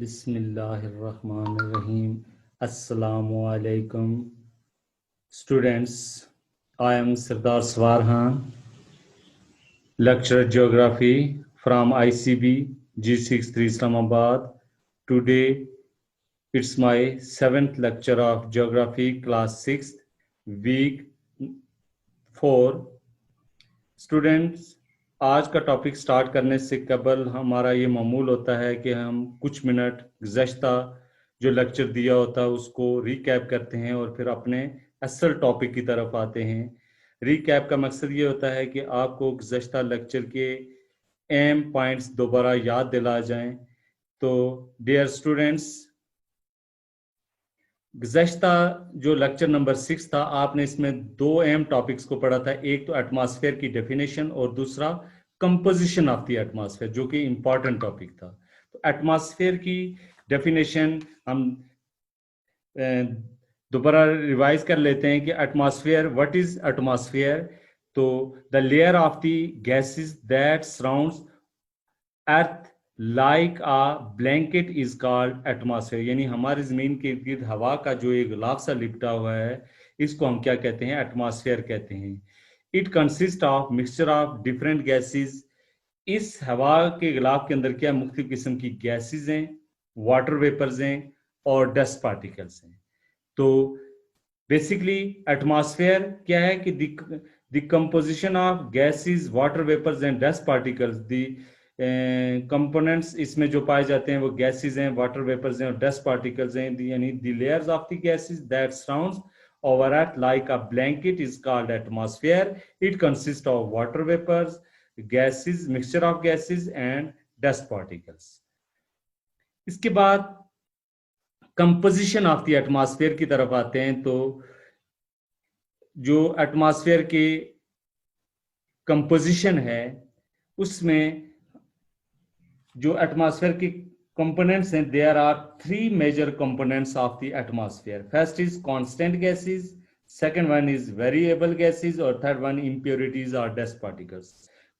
Bismillahirrahmanirrahim. Assalamu alaikum. Students, I am Sardar Swarhan, lecturer geography from ICB G63 Islamabad. Today it's my 7th lecture of geography class 6th week 4. Students, आज का topic start करने से कबल हमारा ये मामूल होता है कि हम कुछ मिनट गुज़श्ता जो लेक्चर दिया होता है उसको रिकैप करते हैं और फिर अपने असल टॉपिक की तरफ आते हैं। रिकैप का मकसद ये होता है कि आपको गुज़श्ता लेक्चर के अहम पॉइंट्स दोबारा याद दिला जाएं। तो डियर स्टूडेंट्स, गुज़श्ता जो लेक्चर नंबर 6 था, आपने इसमें दो अहम टॉपिक्स को पढ़ा था। एक तो एटमॉस्फेयर की डेफिनेशन और दूसरा कंपोजिशन ऑफ द एटमॉस्फेयर, जो कि इंपॉर्टेंट टॉपिक था। तो एटमॉस्फेयर की डेफिनेशन हम दोबारा रिवाइज कर लेते हैं कि एटमॉस्फेयर, व्हाट इज एटमॉस्फेयर? तो the layer of the gases that surrounds earth like a blanket is called atmosphere. यानी हमारी जमीन के इर्द गिर्द हवा का जो एक गिलाफ सा लिपटा हुआ है, इसको हम क्या कहते हैं? एटमॉस्फेयर कहते हैं। It consist of mixture of different gases. इस हवा के गिलाफ के अंदर क्या मुख्तलिफ किस्म की गैसेस हैं, वाटर वेपर्स हैं और डस्ट पार्टिकल्स हैं। तो बेसिकली एटमॉस्फेयर क्या है कि the composition of gases, water vapours and dust particles. The components इसमें जो पाए जाते हैं वो गैसेस हैं, वाटर वेपर्स हैं और डस्ट पार्टिकल्स हैं। यानी the layers of the gases that surrounds over Earth like a blanket is called atmosphere. It consists of water vapors, gases, mixture of gases and dust particles. इसके बाद composition of the atmosphere की तरफ आते हैं। तो जो atmosphere के composition है उसमें जो एटमॉस्फेयर की components and there are three major components of the atmosphere. First is constant gases, second one is variable gases और third one impurities or dust particles.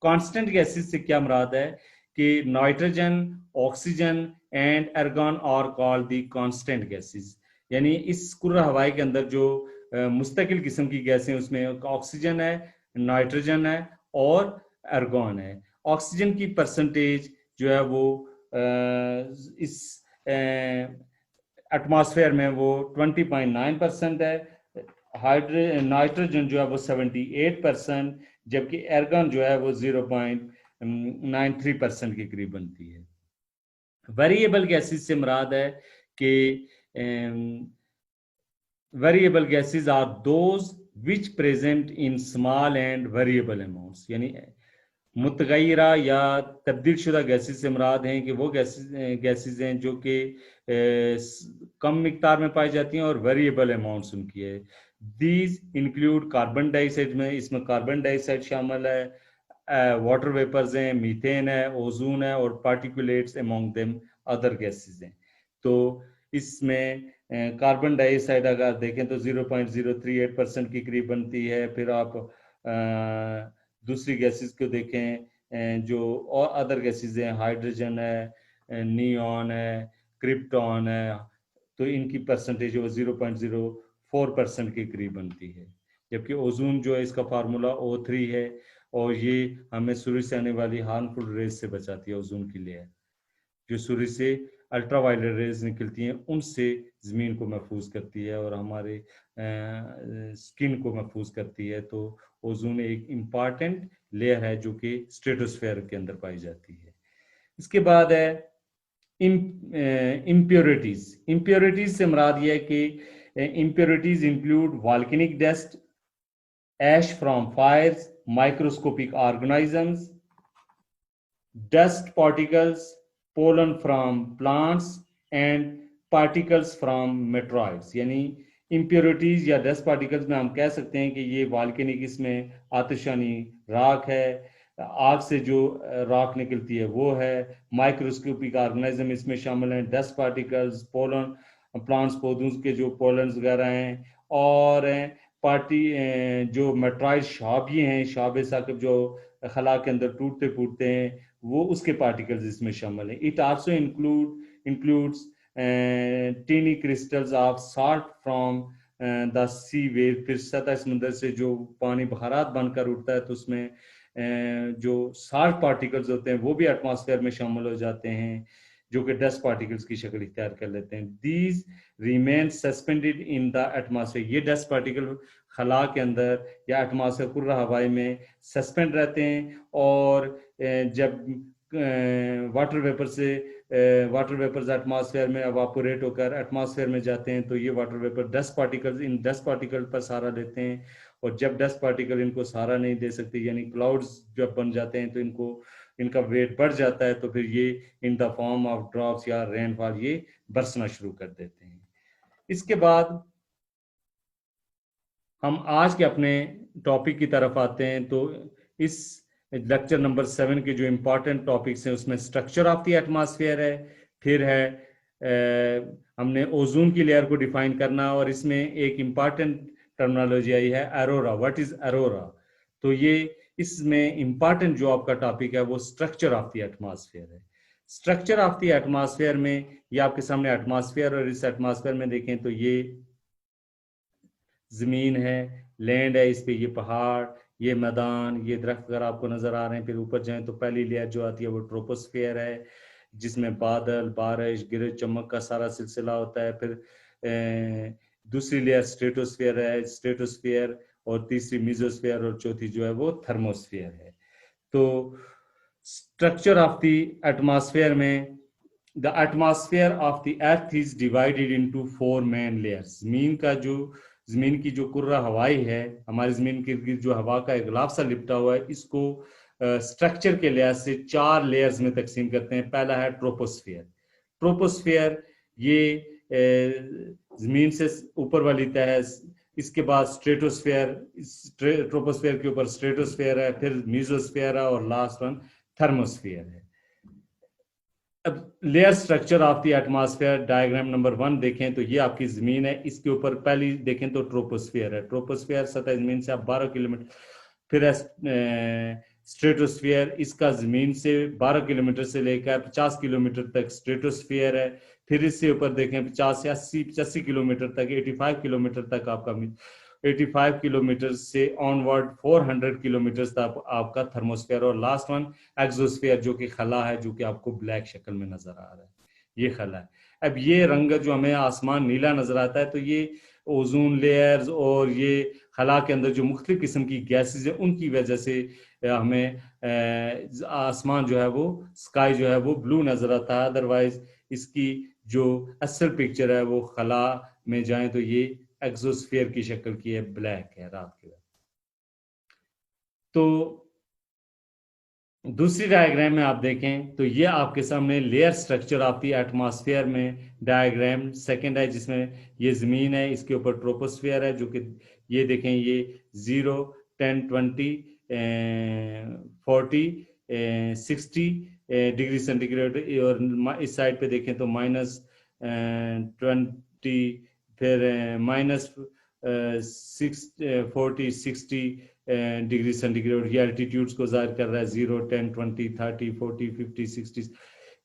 Constant gases से क्या मुराद है कि nitrogen, oxygen and argon are called the constant gases. यानी इस कुर्रा हवाई के अंदर जो मुस्तकिल किस्म की गैसें, उसमें ऑक्सीजन है, नाइट्रोजन है और आर्गन है। ऑक्सीजन की परसेंटेज जो है वो इस एटमॉस्फेयर में वो 20.9% है। नाइट्रोजन जो है वो 78%, जबकि आर्गन जो है वो 0.93% के करीब बनती है। वेरिएबल गैसेस से मुराद है कि variable gases are those which present in small and variable amounts. यानी मुतगैरा या तब्दील शुदा गैसेस से मुराद हैं कि वो गैसेस हैं जो कि कम मिकदार में पाई जाती हैं और वेरिएबल अमाउंट्स उनकी है। दीज इंक्लूड कार्बन डाइऑक्साइड, में इसमें कार्बन डाइऑक्साइड शामिल है, वाटर वेपर्स हैं, मीथेन है, ओजोन है और particulates among them other gases हैं। तो इसमें कार्बन डाइऑक्साइड अगर देखें तो 0.038% की करीब बनती है। फिर आप दूसरी गैसेस को देखें जो और अदर गैसेस हैं, हाइड्रोजन है, नियॉन है, क्रिप्टॉन है, तो इनकी परसेंटेज वो 0.04% के करीब बनती है। जबकि ओजोन जो है इसका फार्मूला O3 है और ये हमें सूरज से आने वाली हार्मफुल रेज से बचाती है। ओजोन की लेयर जो सूरज से अल्ट्रावायलेट रेज निकलती हैं उनसे ज़मीन को महफूज करती है और हमारे स्किन को महफूज करती है। तो ओजोन एक इम्पॉर्टेंट लेयर है जो कि स्ट्रेटोस्फेयर के अंदर पाई जाती है। इसके बाद है इम्प्योरिटीज। इम्प्योरिटीज से मुराद यह है कि impurities include volcanic dust, ash from fires, microscopic organisms, dust particles, pollen from plants and particles from meteoroids। यानी impurities या dust particles में हम कह सकते हैं कि ये वॉल्केनिक, इसमें आतिशानी राख है, आग से जो राख निकलती है वो है, माइक्रोस्कोपिक ऑर्गेनिज्म इसमें शामिल हैं, डस्ट पार्टिकल्स, पोलन, प्लांट्स पौधों के जो पोलन्स वगैरह हैं, और जो मेट्रॉइड शाब ये हैं, शाब साकिब जो खला के अंदर टूटते फूटते हैं, वो उसके पार्टिकल्स इसमें शामिल हैं। It also include includes teeny crystals of salt from the sea wave. फिर सतह समुद्र से जो पानी बहारात बनकर उठता है तो उसमें जो साल्ट पार्टिकल्स होते हैं वो भी एटमॉस्फेयर में शामिल हो जाते हैं, जो कि डस्ट पार्टिकल्स की शक्ल इख्तियार कर लेते हैं। These remain suspended in the atmosphere, ये डस्ट पार्टिकल खला के अंदर या एटमॉस्फेयर कुर्रा हवाई में सस्पेंड रहते हैं, और जब वाटर वेपर से वाटर वेपर्स एटमॉस्फेयर में एवापोरेट होकर एटमॉस्फेयर में जाते हैं तो ये वाटर वेपर डस्ट पार्टिकल्स, इन डस्ट पार्टिकल पर सहारा लेते हैं, और जब डस्ट पार्टिकल इनको सहारा नहीं दे सकते यानी क्लाउड्स जब बन जाते हैं तो इनका वेट बढ़ जाता है, तो फिर ये in the form of drops या रेनफॉल ये बरसना शुरू कर देते हैं। इसके बाद हम आज के अपने टॉपिक की तरफ आते हैं। तो इस लेक्चर नंबर 7 के जो इम्पोर्टेंट टॉपिक्स हैं उसमें स्ट्रक्चर ऑफ द एटमॉस्फेयर है, फिर है हमने ओजोन की लेयर को डिफाइन करना, और इसमें एक इम्पॉर्टेंट टर्मिनोलॉजी आई है एरोरा। What is Aurora? तो ये इसमें इम्पॉर्टेंट जो आपका टॉपिक है वो स्ट्रक्चर ऑफ द एटमॉस्फेयर है। स्ट्रक्चर ऑफ द एटमॉस्फेयर में ये आपके सामने एटमॉस्फेयर, और इस एटमॉस्फेयर में देखें तो ये जमीन है, लैंड है, इस पे ये पहाड़, ये मैदान, ये दरख्त अगर आपको नजर आ रहे हैं। फिर ऊपर जाएं तो पहली लेयर जो आती है वो ट्रोपोस्फेयर है, जिसमें बादल, बारिश, गिरज चमक का सारा सिलसिला होता है। फिर दूसरी लेयर स्ट्रेटोस्फेयर है, स्ट्रेटोस्फेयर, और तीसरी मीजोस्फेयर, और चौथी जो है वो थर्मोस्फेयर है। तो स्ट्रक्चर ऑफ द एटमॉस्फेयर में the atmosphere of the earth is divided into 4 main layers. जमीन की जो कुर्रा हवाई है, हमारी जमीन की जो हवा का एक गिलाफ सा लिपटा हुआ है, इसको स्ट्रक्चर के लिहाज से 4 लेयर्स में तकसीम करते हैं। पहला है ट्रोपोस्फेयर। ट्रोपोस्फेयर ये जमीन से ऊपर वाली तह है। इसके बाद स्ट्रेटोस्फेयर, ट्रोपोस्फेयर के ऊपर स्ट्रेटोस्फेयर है, फिर मीजोस्फेयर है, और लास्ट वन थर्मोस्फेयर है। अब layer structure of the atmosphere diagram number 1 देखें तो ये आपकी जमीन है, इसके ऊपर पहली देखें तो ट्रोपोस्फेयर है। ट्रोपोस्फेयर सतह जमीन से आप 12 किलोमीटर, फिर स्ट्रेटोस्फेयर, इसका जमीन से 12 किलोमीटर से लेकर 50 किलोमीटर तक स्ट्रेटोस्फेयर है। फिर इससे ऊपर देखें 50 से 85 किलोमीटर तक, 85 किलोमीटर तक आपका 85 किलोमीटर से ऑनवर्ड 400 किलोमीटर तक आपका थर्मोस्फेयर, और लास्ट वन एक्सोस्फेयर जो कि खला है, जो कि आपको ब्लैक शक्ल में नजर आ रहा है, ये खला है। अब ये रंग जो हमें आसमान नीला नजर आता है तो ये ओजोन लेयर्स और ये खला के अंदर जो मुख्तलिफ किस्म की गैसेज है उनकी वजह से हमें आसमान जो है वो स्काई जो है वो ब्लू नजर आता है। अदरवाइज इसकी जो असल पिक्चर है वो खला में जाए तो ये एक्सोस्फेयर की शक्ल की है, ब्लैक है रात के वक्त। तो दूसरी डायग्राम में आप देखें तो ये आपके सामने layer structure of the atmosphere में डायग्राम सेकंड है, जिसमें ये जमीन है, इसके ऊपर ट्रोपोस्फेयर है, जो कि ये देखें ये 0, 10, 20, 40, 60 डिग्री सेंटीग्रेड, और इस साइड पे देखें तो -20, फिर -40, 60 डिग्री सेंटीग्रेड। ये एल्टीट्यूड्स को जाहिर कर रहा है, 0, 10, 20, 30, 40, 50, 60,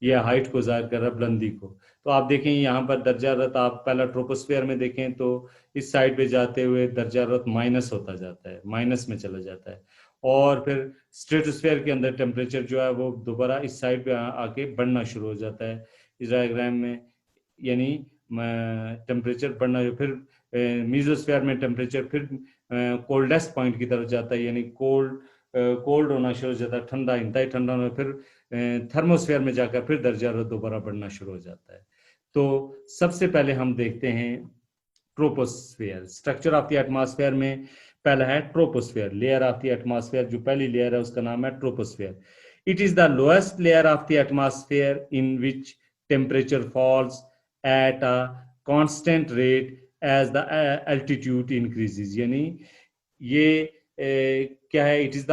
ये हाइट को जाहिर कर रहा है, बुलंदी को। तो आप देखें यहाँ पर दर्जा हरारत आप पहला ट्रोपोस्फेयर में देखें तो इस साइड पे जाते हुए दर्जा हरारत माइनस होता जाता है, माइनस में चला जाता है, और फिर स्ट्रेटोस्फेयर के अंदर टेम्परेचर जो है वो दोबारा इस साइड पे आके बढ़ना शुरू हो जाता है इस डायग्राम में, यानी टेम्परेचर बढ़ना। फिर मीजोस्फेयर में टेम्परेचर फिर कोल्डेस्ट पॉइंट की तरफ जाता है, यानी कोल्ड होना शुरू हो जाता है, ठंडा, इंतहाई ठंडा होना। फिर थर्मोस्फेयर में जाकर फिर दर्जा दोबारा बढ़ना शुरू हो जाता है। तो सबसे पहले हम देखते हैं troposphere. Structure of the atmosphere में पहला है troposphere, layer of the atmosphere. जो पहली लेयर है उसका नाम है troposphere. It is the lowest layer of the atmosphere in which temperature falls at a constant rate as the altitude increases, यानी ये क्या है, it is the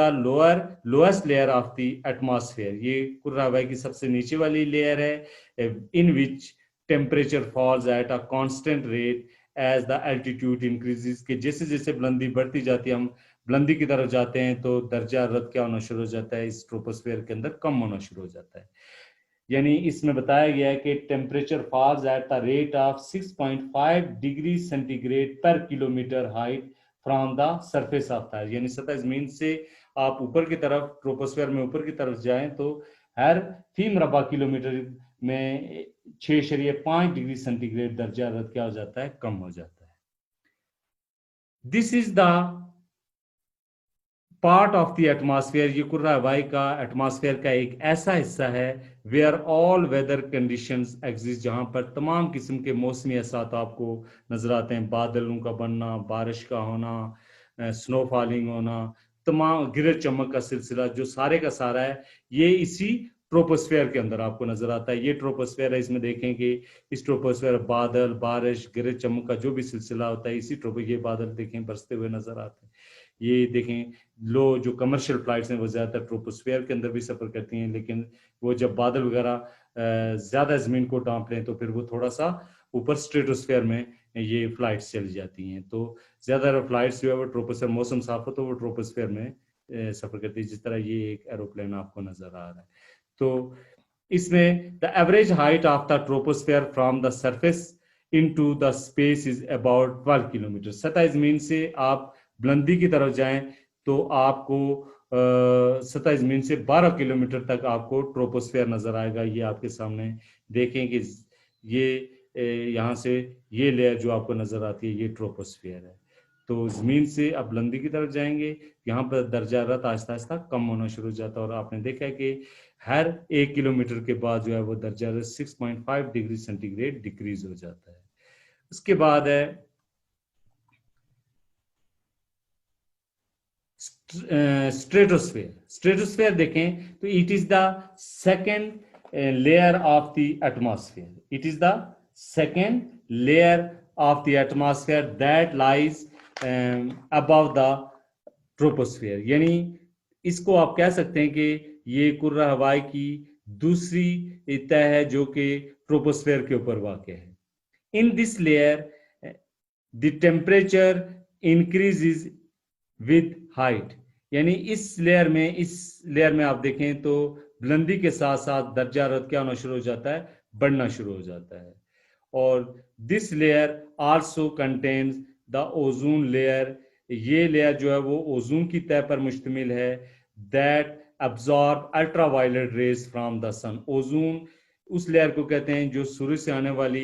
lowest layer of the atmosphere. ये कुर्रा हवाई की सबसे नीचे वाली लेयर है, in which temperature falls at a constant rate as the altitude increases, के जैसे जैसे बुलंदी बढ़ती जाती है, हम बुलंदी की तरफ जाते हैं तो दर्जा हरारत क्या होना शुरू हो जाता है, इस ट्रोपोस्फेयर के अंदर कम होना शुरू हो जाता है। यानी इसमें बताया गया है कि temperature falls at the rate of 6.5 degree centigrade per kilometre height from the surface of the, यानी सतह जमीन से आप ऊपर की तरफ ट्रोपोस्फेयर में ऊपर की तरफ जाएं तो हर 3 मरबा किलोमीटर में 6.5 डिग्री सेंटीग्रेड दर्जा हरारत क्या हो जाता है, कम हो जाता है। This is the part of the atmosphere, ये कुर्रा हवाई का एटमॉस्फेयर का एक ऐसा हिस्सा है where all weather conditions exist, जहां पर तमाम किस्म के मौसमी एहसास आपको नजर आते हैं, बादलों का बनना, बारिश का होना, स्नो फॉलिंग होना, तमाम गिरज चमक का सिलसिला जो सारे का सारा है ये इसी ट्रोपोस्फेयर के अंदर आपको नजर आता है। ये ट्रोपोस्फेयर है, इसमें देखें कि इस ट्रोपोस्फेयर बादल, बारिश, गिरज चमक का जो भी सिलसिला होता है इसी ये बादल देखें बरसते हुए नजर आते हैं। ये देखें लो जो कमर्शियल फ्लाइट्स हैं वो ज़्यादातर ट्रोपोस्फेयर के अंदर भी सफ़र करती हैं, लेकिन वो जब बादल वगैरह ज़्यादा ज़मीन को ढांप लें तो फिर वो थोड़ा सा ऊपर स्ट्रेटोस्फेयर में ये फ्लाइट्स चली जाती हैं। तो ज़्यादातर फ्लाइट्स जो है वो ट्रोपोस्फेयर, मौसम साफ हो तो वो ट्रोपोस्फेयर में सफ़र करती है, जिस तरह ये एक एरोप्लेन आपको नज़र आ रहा है। तो इसमें the average height of the troposphere from the surface into the space is about 12 kilometre. सतह जमीन से आप बुलंदी की तरफ जाएं तो आपको सतह जमीन से 12 किलोमीटर तक आपको ट्रोपोस्फेयर नजर आएगा। ये आपके सामने देखें कि ये यहाँ से ये लेयर जो आपको नजर आती है ये ट्रोपोस्फेयर है। तो जमीन से आप बुलंदी की तरफ जाएंगे, यहाँ पर दर्जा हरारत आहिस्ता आहिस्ता कम होना शुरू हो जाता है, और आपने देखा है कि हर 1 किलोमीटर के बाद जो है वो दर्जा हरारत 6.5 डिग्री सेंटीग्रेड डिक्रीज हो जाता है। उसके बाद है स्ट्रेटोस्फेयर। स्ट्रेटोस्फेयर देखें तो it is the second layer of the atmosphere. It is the second layer of the atmosphere that lies above the troposphere, यानी इसको आप कह सकते हैं कि ये कुर्रा हवाई की दूसरी तह है जो कि ट्रोपोस्फेयर के ऊपर वाक़ है। In this layer the temperature increases with height, यानी इस लेयर में आप देखें तो बुलंदी के साथ साथ दर्जा हरारत क्या होना शुरू हो जाता है, बढ़ना शुरू हो जाता है। और this layer also contains the ozone layer, ये लेयर जो है वो ओजोन की तह पर मुश्तमिल है, that absorb ultraviolet rays from the sun. Ozone उस लेयर को कहते हैं जो सूर्य से आने वाली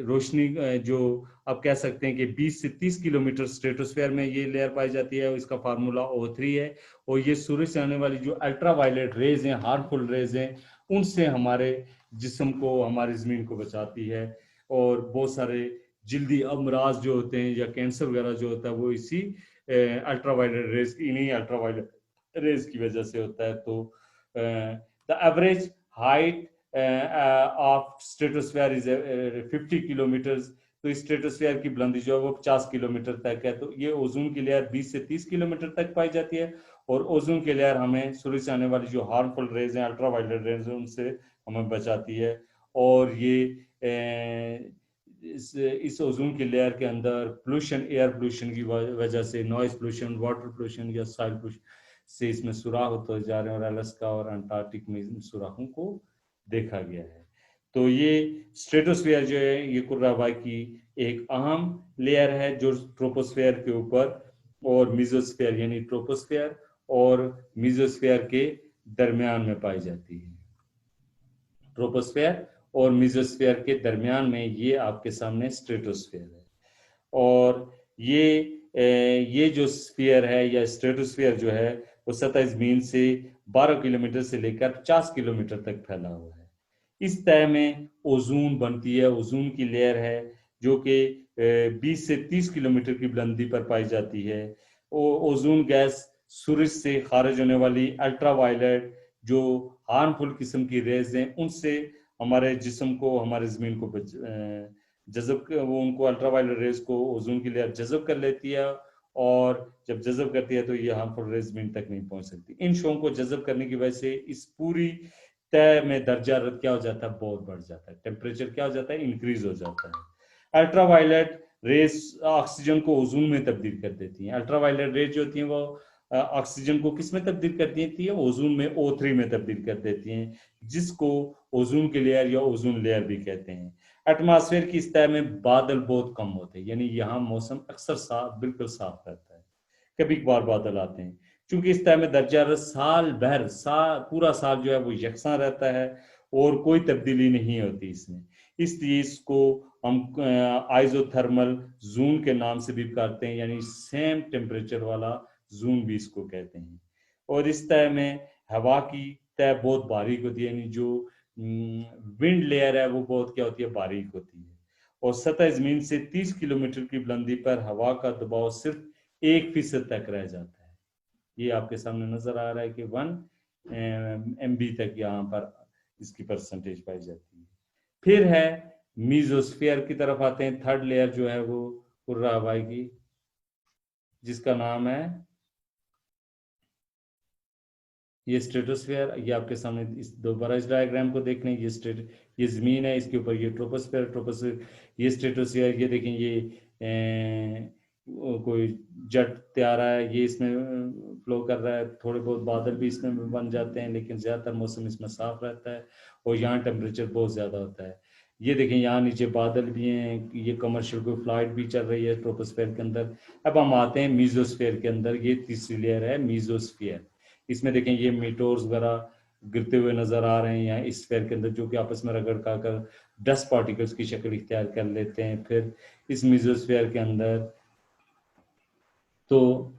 रोशनी, जो आप कह सकते हैं कि 20 से 30 किलोमीटर स्ट्रेटोस्फेयर में ये लेयर पाई जाती है, इसका फार्मूला O3 है। और ये सूर्य से आने वाली जो अल्ट्रावायलेट रेज हैं, हार्मफुल रेज हैं, उनसे हमारे जिस्म को, हमारी ज़मीन को बचाती है। और बहुत सारे जल्दी अमराज जो होते हैं या कैंसर वगैरह जो होता है वो इसी अल्ट्रावायलेट रेज, इन्हीं अल्ट्रावायलेट रेज की वजह से होता है। तो the average height of stratosphere is 50 kilometres. तो इस स्ट्रेटोस्फेयर की बुलंदी जो है वो 50 किलोमीटर तक है। तो ये ओजोन की लेयर 20 से 30 किलोमीटर तक पाई जाती है, और ओजोन की लेयर हमें सूर्य से आने वाली जो हार्मफुल रेज हैं, अल्ट्रावायलेट रेज हैं, उनसे हमें बचाती है। और ये इस ओजोन की लेयर के अंदर पोल्यूशन, एयर पोल्यूशन की वजह से, नॉइज पोल्यूशन, वाटर पोल्यूशन या सॉइल पोल्यूशन से इसमें सुराख होते जा रहे हैं, और अलास्का और अंटार्कटिक में इन सुराखों को देखा गया है। तो ये स्ट्रेटोस्फेयर जो है ये कुर्रा हवाई की एक अहम लेयर है जो ट्रोपोस्फेयर के ऊपर और मेसोस्फेयर यानी ट्रोपोस्फेयर और मेसोस्फेयर के दरमियान में पाई जाती है। ट्रोपोस्फेयर और मेसोस्फेयर के दरमियान में ये आपके सामने स्ट्रेटोस्फेयर है। और ये जो स्फीयर है या स्ट्रेटोस्फेयर जो है वो सतह जमीन से 12 किलोमीटर से लेकर 50 किलोमीटर तक फैला हुआ है। इस तह में ओजोन बनती है, ओजोन की लेयर है जो कि 20 से 30 किलोमीटर की बुलंदी पर पाई जाती है। ओजोन गैस सूरज से खारिज होने वाली अल्ट्रावायलेट जो हार्मफुल किस्म की रेज हैं उनसे हमारे जिस्म को, हमारे जमीन को जज़ब, वो उनको अल्ट्रावायलेट रेज को ओजोन की लेयर जज़ब कर लेती है, और जब जज़ब करती है तो ये हार्मफुल रेज जमीन तक नहीं पहुंच सकती। इन शों को जज़ब करने की वजह से इस पूरी तय में दर्जा हरारत क्या हो जाता है, बहुत बढ़ जाता है, टेम्परेचर क्या हो जाता है, इंक्रीज हो जाता है। अल्ट्रावायलेट रेज ऑक्सीजन को ओजोन में तब्दील कर देती हैं। अल्ट्रावायलेट रेज जो होती हैं वो ऑक्सीजन को किस में तब्दील कर देती है, ओजोन में, O3 में तब्दील कर देती हैं, जिसको ओजोन की लेयर या ओजोन लेयर भी कहते हैं। एटमॉस्फेयर की सतह में बादल बहुत कम होते हैं, यानी यहाँ मौसम अक्सर साफ, बिल्कुल साफ रहता है, कभी कभार बादल आते हैं। चूंकि इस टाइम में दर्जा हरारत साल भर पूरा साल जो है वो यकसा रहता है और कोई तब्दीली नहीं होती इसमें, इसलिए इसको हम आइजोथर्मल जोन के नाम से भी पुकारते हैं, यानी सेम टेम्परेचर वाला जोन भी इसको कहते हैं। और इस तय में हवा की तय बहुत बारीक होती है, यानी जो विंड लेयर है वो बहुत क्या होती है, बारीक होती है। और सतह जमीन से 30 किलोमीटर की बुलंदी पर हवा का दबाव सिर्फ 1% तक रह जाता है। ये आपके सामने नजर आ रहा है कि 1 MB तक यहाँ पर इसकी परसेंटेज पाई जाती है। फिर है मीजोस्फीयर की तरफ आते हैं, थर्ड लेयर जो है वो कुर्रा हवाई की, जिसका नाम है ये स्ट्रेटोस्फीयर। ये आपके सामने इस दोबारा इस डायग्राम को देख लें, ये जमीन है, इसके ऊपर ये ट्रोपोस्फीयर, ये स्ट्रेटोस्फीयर। ये देखें, ये कोई जट तैयार है, ये इसमें फ्लो कर रहा है, थोड़े बहुत बादल भी इसमें बन जाते हैं, लेकिन ज़्यादातर मौसम इसमें साफ रहता है और यहाँ टेम्परेचर बहुत ज़्यादा होता है। ये देखें, यहाँ नीचे बादल भी हैं, ये कमर्शियल कोई फ्लाइट भी चल रही है ट्रोपोस्फीयर के अंदर। अब हम आते हैं मीजोस्फीयर के अंदर, ये तीसरी लेयर है मीजोस्फीयर। इसमें देखें, ये मीटोर्स वगैरह गिरते हुए नजर आ रहे हैं यहाँ इस स्फीयर के अंदर, जो कि आपस में रगड़ कर डस्ट पार्टिकल्स की शक्ल इख्तियार कर लेते हैं। फिर इस मीजोस्फीयर के अंदर, तो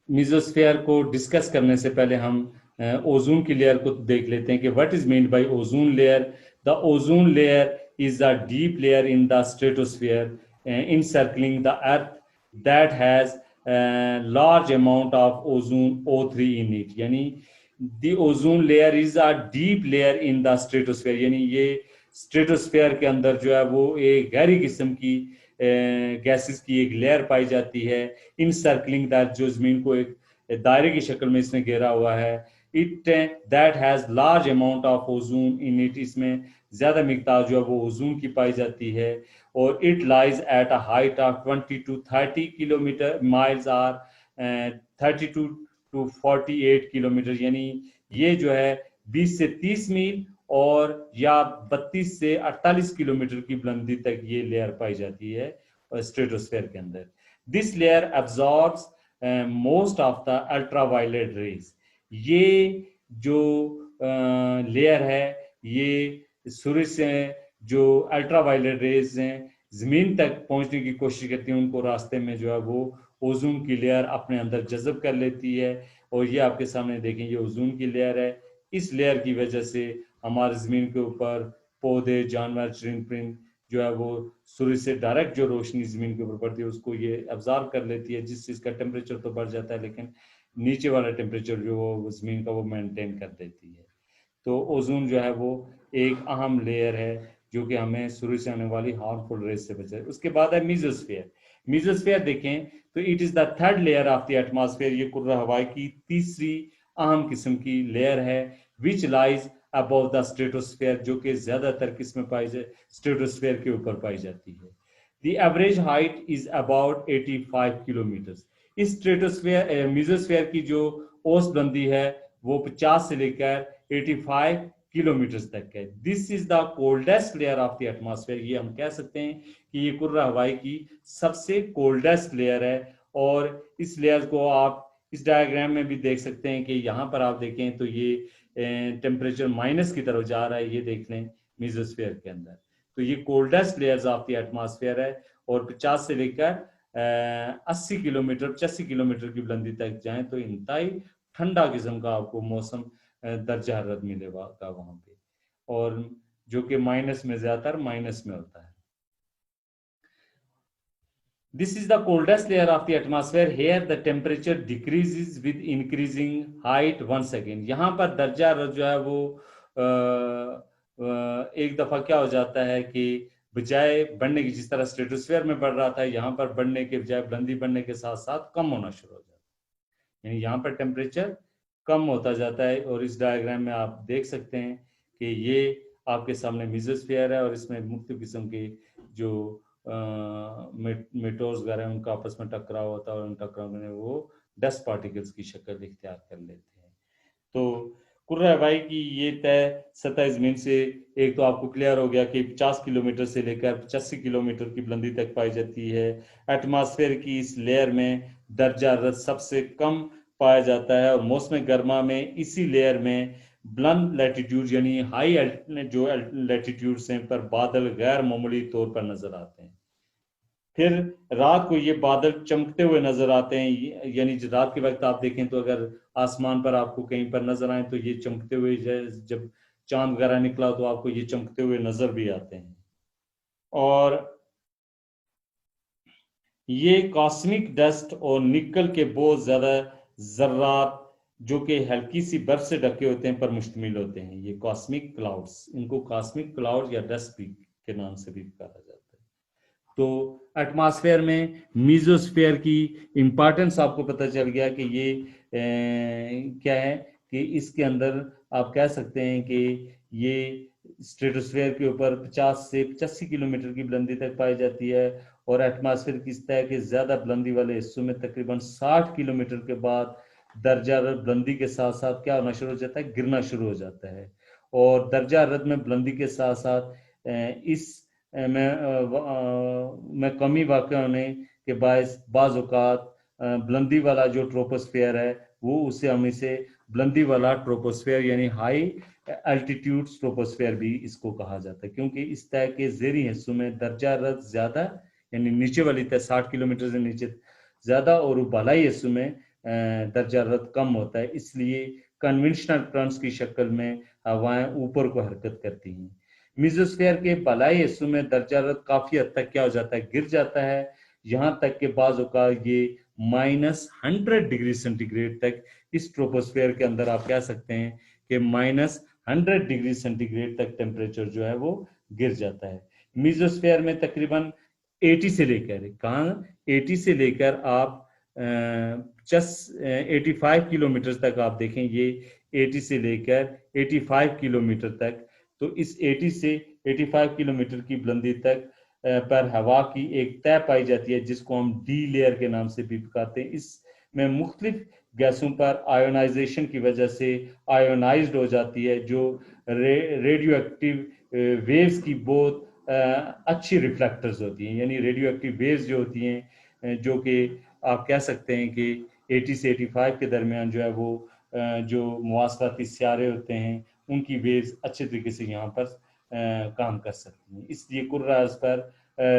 मीजोस्फीयर को डिस्कस करने से पहले हम ओजोन की लेयर को देख लेते हैं कि what is meant by ozone layer. The ozone layer is a deep layer in the stratosphere encircling the earth that has large amount of ozone O3 in it, यानी the ozone layer is a deep layer in the stratosphere, यानी ये stratosphere के अंदर जो है वो एक गहरी किस्म की गैसेस की एक लेयर पाई जाती है, इन सर्कलिंग दैट, जो जमीन को एक दायरे की शक्ल में इसने घेरा हुआ है। It that has large amount of ozone in it, इसमें ज्यादा मिकदार जो है वो ओजोन की पाई जाती है। और it lies at a height of 20 to 30 kilometre miles or 32 to 48 kilometre, यानी ये जो है 20 से 30 मील और या 32 से 48 किलोमीटर की बुलंदी तक ये लेयर पाई जाती है स्ट्रेटोस्फीयर के अंदर। This layer absorbs most of the ultraviolet rays. ये जो लेयर है, ये सूर्य से जो अल्ट्रावायलेट रेज हैं जमीन तक पहुंचने की कोशिश करती है, उनको रास्ते में जो है वो ओजोन की लेयर अपने अंदर जज़ब कर लेती है। और ये आपके सामने देखें, ये ओजोन की लेयर है। इस लेयर की वजह से हमारे जमीन के ऊपर पौधे, जानवर, चरिंद परिंद जो है वो सूर्य से डायरेक्ट जो रोशनी जमीन के ऊपर पड़ती है उसको ये अब्जॉर्ब कर लेती है, जिससे इसका टेम्परेचर तो बढ़ जाता है, लेकिन नीचे वाला टेम्परेचर जो वो जमीन का वो मेंटेन कर देती है। तो ओजोन जो है वो एक अहम लेयर है जो कि हमें सूर्य से आने वाली हार्मफुल रेज से बचाए। उसके बाद है मीजोस्फीयर। मीजोस्फीयर देखें तो it is the third layer of the atmosphere, ये कुर्रा हवाई की तीसरी अहम किस्म की लेयर है, which lies above the stratosphere, जो कि ज्यादातर किस में पाई जाए, स्ट्रेटोस्फेयर के ऊपर पाई जाती है। The average height is about 85 kilometre. इस स्ट्रेटोस्फेयर मीजोस्फेयर की जो औसत बुलंदी है वो 50 से लेकर 85 किलोमीटर तक है। This is the coldest layer of the atmosphere. ये हम कह सकते हैं कि ये कुर्रा हवाई की सबसे कोल्डेस्ट लेयर है। और इस लेयर को आप इस डायग्राम में भी देख सकते हैं कि यहाँ पर आप देखें तो ये टेम्परेचर माइनस की तरफ जा रहा है, ये देख लें मीजोस्फीयर के अंदर। तो ये coldest layers of the atmosphere है। और 50 से लेकर 80 किलोमीटर, 85 किलोमीटर की बुलंदी तक जाएं तो इंतहाई ठंडा किस्म का आपको मौसम दर्जा हरारत मिलेगा वहां पे, और जो कि माइनस में, ज्यादातर माइनस में होता है। This is the coldest layer of the atmosphere. Here the temperature decreases with increasing height once again. यहाँ पर दर्जा हरारत जो है वो एक दफा क्या हो जाता है कि बजाय बढ़ने की, जिस तरह स्ट्रेटोस्फीयर में बढ़ रहा था, यहाँ पर बढ़ने के बजाय बुलंदी बढ़ने के साथ साथ कम होना शुरू हो जाता है, यानी यहाँ पर टेम्परेचर कम होता जाता है। और इस डायग्राम में आप देख सकते हैं कि ये आपके सामने मीजोस्फीयर है और इसमें मुख्तलिफ किस्म के जो मेटोर्स वगैरह उनका आपस में टकराव होता है और उन टकराव में वो डस्ट पार्टिकल्स की शक्ल इख्तियार कर लेते हैं। तो कुर्रा हवाई की ये तय सतह ज़मीन से एक तो आपको क्लियर हो गया कि 50 किलोमीटर से लेकर 85 किलोमीटर की बुलंदी तक पाई जाती है। एटमॉस्फेयर की इस लेयर में दर्जा हरारत सबसे कम पाया जाता है और मौसम गर्मा में इसी लेयर में बुलंद लैटिट्यूड यानी हाई जो लैटिट्यूड्स हैं पर बादल गैर मामूली तौर पर नजर आते हैं। फिर रात को ये बादल चमकते हुए नजर आते हैं, यानी रात के वक्त आप देखें तो अगर आसमान पर आपको कहीं पर नजर आए तो ये चमकते हुए, जब चांद वगैरह निकला तो आपको ये चमकते हुए नजर भी आते हैं। और ये कॉस्मिक डस्ट और निकल के बहुत ज्यादा जर्रात जो कि हल्की सी बर्फ से ढके होते हैं पर मुश्तमिल होते हैं, ये कॉस्मिक क्लाउड्स, इनको कॉस्मिक क्लाउड या डस्ट भी के नाम से भी पुकारा जाता है। तो एटमॉस्फेयर में मीजोस्फेयर की इंपॉर्टेंस आपको पता चल गया कि ये क्या है कि इसके अंदर आप कह सकते हैं कि ये स्ट्रेटोस्फेयर के ऊपर 50 से 85 किलोमीटर की बुलंदी तक पाई जाती है और एटमॉस्फेयर की सतह के ज्यादा बुलंदी वाले हिस्सों में तकरीबन 60 किलोमीटर के बाद दर्जा हरारत बुलंदी के साथ साथ क्या होना शुरू हो जाता है, गिरना शुरू हो जाता है। और दर्जा हरारत में बुलंदी के साथ साथ इस में कमी वाक़या होने के बायस बाज़ औक़ात बुलंदी वाला जो ट्रोपोस्फेयर है वो उसे हम इसे बुलंदी वाला ट्रोपोस्फेयर यानी हाई एल्टीट्यूड ट्रोपोस्फेयर भी इसको कहा जाता है, क्योंकि इस तरह के ज़ेरी हिस्सों में दर्जा हरारत ज़्यादा यानी नीचे वाली तय 60 किलोमीटर से नीचे ज़्यादा और बालाई हिस्सों में दर्जा हरारत कम होता है। इसलिए कन्वेंशनल टर्म्स की शक्ल में हवाएं ऊपर को हरकत करती हैं। मीजोस्फेयर के बलाई हिस्सों में दर्जा हरारत काफी हद तक क्या हो जाता है, गिर जाता है, यहाँ तक के बाज़ औक़ात ये -100 डिग्री सेंटीग्रेड तक इस ट्रोपोस्फेयर के अंदर आप कह सकते हैं कि -100 डिग्री सेंटीग्रेड तक टेम्परेचर जो है वो गिर जाता है। मीजोस्फेयर में तकरीबन 80 से लेकर कहाँ 80 से लेकर आप 85 किलोमीटर तक आप देखें, ये 80 से लेकर 85 किलोमीटर तक, तो इस 80 से 85 किलोमीटर की बुलंदी तक पर हवा की एक तय पाई जाती है जिसको हम डी लेयर के नाम से भी पुकारते हैं। इसमें मुख्तलिफ गैसों पर आयोनाइजेशन की वजह से आयोनाइज्ड हो जाती है, जो रेडियो एक्टिव वेव्स की बहुत अच्छी रिफ्लेक्टर्स होती हैं, यानी रेडियो एक्टिव वेव्स जो होती हैं जो कि आप कह सकते हैं कि 80 से 85 के दरमियान जो है वो जो मुवासलाती सियारे होते हैं उनकी वेव्स अच्छे तरीके से यहाँ पर काम कर सकती हैं। इसलिए कुर्रा अर्ज़ पर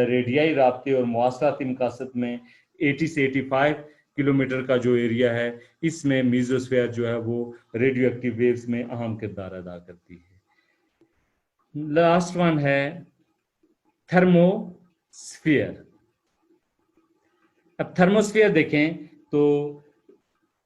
रेडियाई राब्ते और मुवासलाती मकासद में 80 से 85 किलोमीटर का जो एरिया है इसमें मीजोस्फेयर जो है वो रेडियो एक्टिव वेव्स में अहम किरदार अदा करती है। लास्ट वन है थर्मोस्फीयर। अब थर्मोस्फीयर देखें तो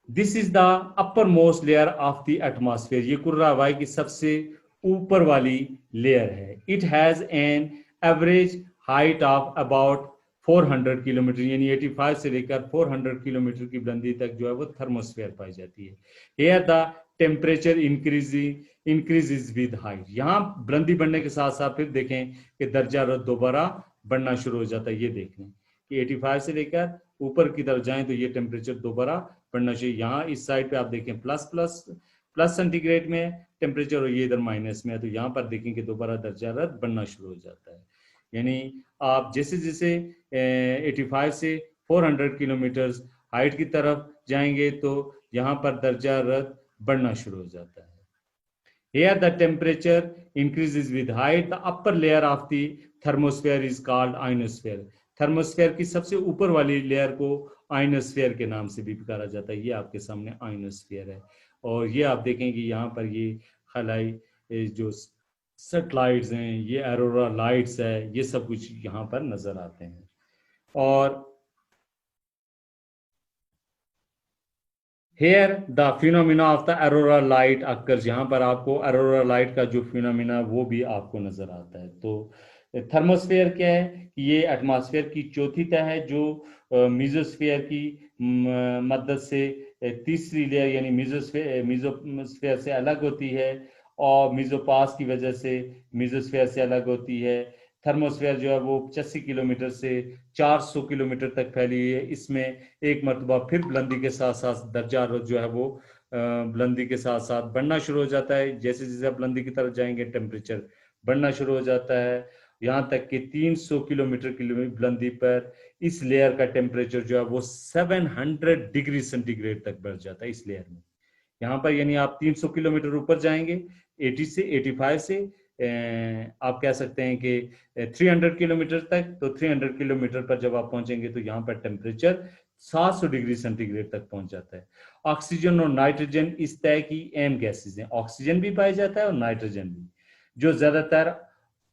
this is the upper most layer of the atmosphere, ये कुर्रा हवाई की सबसे ऊपर वाली लेयर है। It has an average height of about 400 kilometre, यानी 85 से लेकर 400 किलोमीटर की बुलंदी तक जो है वो थर्मोस्फेयर पाई जाती है। Here the temperature increases with height, यहाँ बुलंदी बढ़ने के साथ साथ फिर देखें कि दर्जा हरारत दोबारा बढ़ना शुरू हो जाता है। ये देख लें कि 85 से लेकर ऊपर की तरफ जाएं तो ये टेम्परेचर दोबारा बढ़ना चाहिए। यहाँ इस साइड पे आप देखें प्लस सेंटीग्रेड में टेम्परेचर और ये इधर माइनस में है, तो यहाँ पर देखें कि दोबारा दर्जा हरारत बढ़ना शुरू हो जाता है। यानी आप जैसे जैसे 85 से 400 किलोमीटर हाइट की तरफ जाएंगे तो यहाँ पर दर्जा हरारत बढ़ना शुरू हो जाता है। Here the temperature increases with height. The upper layer of the thermosphere is called ionosphere. Thermosphere की सबसे ऊपर वाली लेयर को आयनोस्फेयर के नाम से भी पुकारा जाता है। ये आपके सामने आयनोस्फेयर है और ये आप देखेंगे यहाँ पर ये खलाई जो सैटेलाइट्स हैं, ये एरोरा लाइट्स है, ये सब कुछ यहाँ पर नजर आते हैं। और Here the phenomena of the aurora light occurs, यहाँ पर आपको अरोरा लाइट का जो फिनोमिना वो भी आपको नजर आता है। तो थर्मोस्फेयर क्या है कि ये एटमॉस्फेयर की चौथी तह है जो मीजोस्फेयर की मदद से तीसरी लेयर यानी मीजोस्फेयर से अलग होती है और मीजोपास की वजह से मीजोस्फेयर से अलग होती है। थर्मोस्फेयर जो है वो 85 किलोमीटर से 400 किलोमीटर तक फैली हुई है। इसमें एक मरतबा फिर बुलंदी के साथ साथ दर्जा जो है वो बुलंदी के साथ साथ बढ़ना शुरू हो जाता है। जैसे जैसे आप बुलंदी की तरफ जाएंगे टेम्परेचर बढ़ना शुरू हो जाता है, यहाँ तक कि 300 किलोमीटर की बुलंदी पर इस लेयर का टेम्परेचर जो है वो 700 डिग्री सेंटीग्रेड तक बढ़ जाता है इस लेयर में। यहाँ पर यानी आप 300 किलोमीटर ऊपर जाएंगे 80 से 85 से आप कह सकते हैं कि 300 किलोमीटर तक, तो 300 किलोमीटर पर जब आप पहुंचेंगे तो यहाँ पर टेम्परेचर 700 डिग्री सेंटीग्रेड तक पहुंच जाता है। ऑक्सीजन और नाइट्रोजन इस तरह की अहम गैसेज हैं। ऑक्सीजन भी पाया जाता है और नाइट्रोजन भी, जो ज्यादातर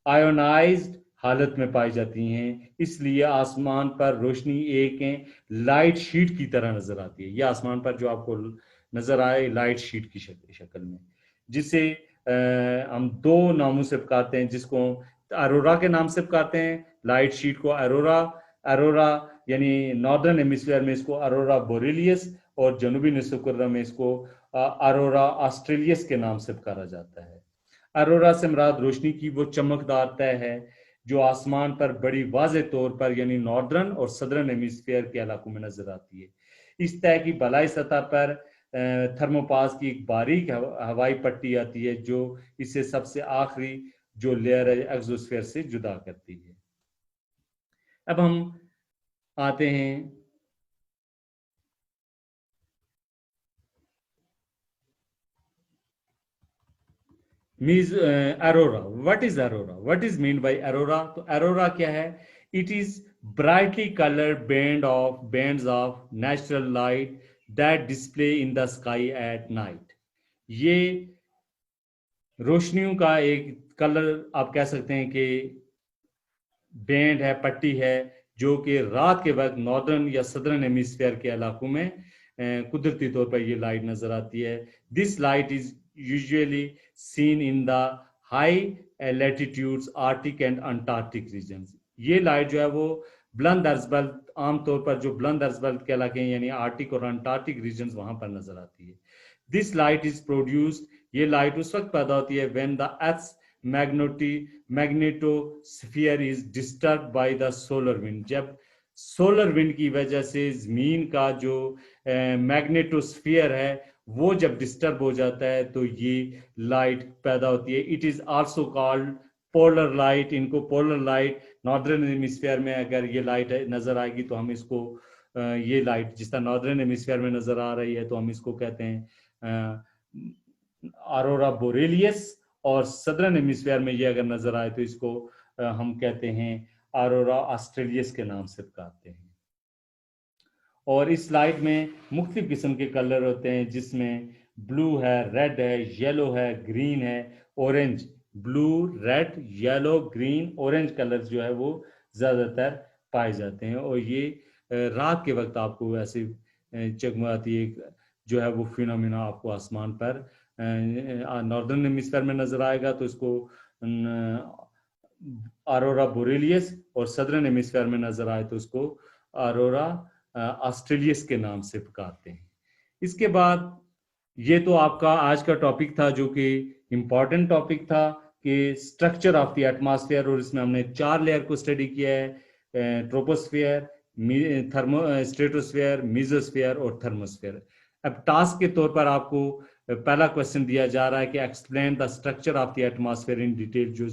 आयोनाइज्ड हालत में पाई जाती हैं। इसलिए आसमान पर रोशनी एक लाइट शीट की तरह नजर आती है। यह आसमान पर जो आपको नजर आए लाइट शीट की शक्ल में, जिसे हम दो नामों से पुकारते हैं, जिसको अरोरा के नाम से पुकारते हैं। लाइट शीट को अरोरा, अरोरा यानी नॉर्दर्न हेमिस्फीयर में इसको अरोरा बोरेलियस और जनूबी निसुकुर्रा में इसको अरोरा ऑस्ट्रेलियस के नाम से पुकारा जाता है। अरोरा से मुराद रोशनी की वो चमकदार तय है जो आसमान पर बड़ी वाज़े तौर पर यानी नॉर्दर्न और सदर्न हेमिस्फीयर के इलाकों में नजर आती है। इस तय की बलाई सतह पर थर्मोपास की एक बारीक हवाई पट्टी आती है जो इसे सबसे आखिरी जो लेयर है एक्सोस्फीयर से जुदा करती है। अब हम आते हैं Arora. What is Arora, what is mean by Arora? तो अरोरा क्या है? It is brightly coloured bands of natural light that display in the sky at night. ये रोशनियों का एक कलर आप कह सकते हैं कि बैंड है, पट्टी है, जो कि रात के वक्त नॉर्दर्न या सदर्न हेमिस्फीयर के इलाकों में कुदरती तौर पर ये लाइट नजर आती है। This light is usually seen in the high latitudes arctic and antarctic regions. ये लाइट जो है वो बुलंद अर्जबल, आमतौर पर जो बुलंद अर्जबल के इलाके हैं यानी आर्टिक और अंटार्कटिक रीजन्स, वहां पर नजर आती है। दिस लाइट इज प्रोड्यूस्ड, ये लाइट उस वक्त पैदा होती है when the earth magnetosphere is disturb by the solar wind. जब सोलर विंड की वजह से जमीन का जो मैग्नेटोस्फीयर है वो जब डिस्टर्ब हो जाता है तो ये लाइट पैदा होती है। It is also called polar light. इनको पोलर लाइट, नॉर्दर्न हेमिस्फीयर में अगर ये लाइट नजर आएगी तो हम इसको ये लाइट जिस तरह नॉर्दर्न हेमिस्फीयर में नजर आ रही है तो हम इसको कहते हैं अरोरा बोरेलियस, और सदर्न हेमिस्फीयर में ये अगर नजर आए तो इसको हम कहते हैं अरोरा ऑस्ट्रेलियस के नाम से पुकारते हैं। और इस लाइट में मुख्तलिफ किस्म के कलर होते हैं, जिसमें ब्लू है, रेड है, येलो है, ग्रीन है, orange. Blue, red, yellow, green, orange colour जो है वो ज़्यादातर पाए जाते हैं। और ये रात के वक्त आपको ऐसे चमकाती एक जो है वो फिनोमिना आपको आसमान पर नॉर्दर्न हेमिस्फीयर में नजर आएगा तो इसको अरोरा बोरेलियस, और सदर्न हेमिस्फीयर में नजर आए तो इसको अरोरा ऑस्ट्रेलियस के नाम से पुकारते हैं। इसके बाद ये तो आपका आज का टॉपिक था जो कि इम्पॉर्टेंट टॉपिक था कि स्ट्रक्चर ऑफ द एटमॉस्फेयर, और इसमें हमने 4 लेयर को स्टडी किया है, ट्रोपोस्फेयर, स्ट्रेटोस्फेयर, मेसोस्फेयर और थर्मोस्फेयर। अब टास्क के तौर पर आपको पहला क्वेश्चन दिया जा रहा है कि explain the structure of the atmosphere in detail. जो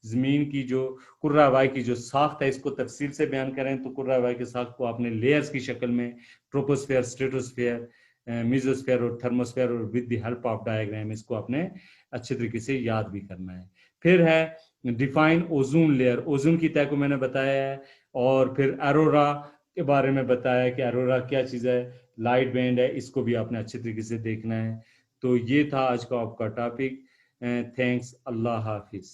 जमीन की जो कुर्रा हवाई की जो साख्त है इसको तफसील से बयान करें तो कुर्रा हवाई के साख्त को आपने लेयर्स की शक्ल में ट्रोपोस्फेयर, स्ट्रेटोस्फेयर, मेसोस्फेयर और थर्मोस्फेयर और with the help of diagram इसको आपने अच्छे तरीके से याद भी करना है। फिर है डिफाइन ओजोन लेयर, ओजोन की तय को मैंने बताया है। और फिर अरोरा के बारे में बताया कि अरोरा क्या चीज़ है, लाइट बैंड है, इसको भी आपने अच्छे तरीके से देखना है। तो ये था आज का आपका टॉपिक। थैंक्स, अल्लाह हाफिज।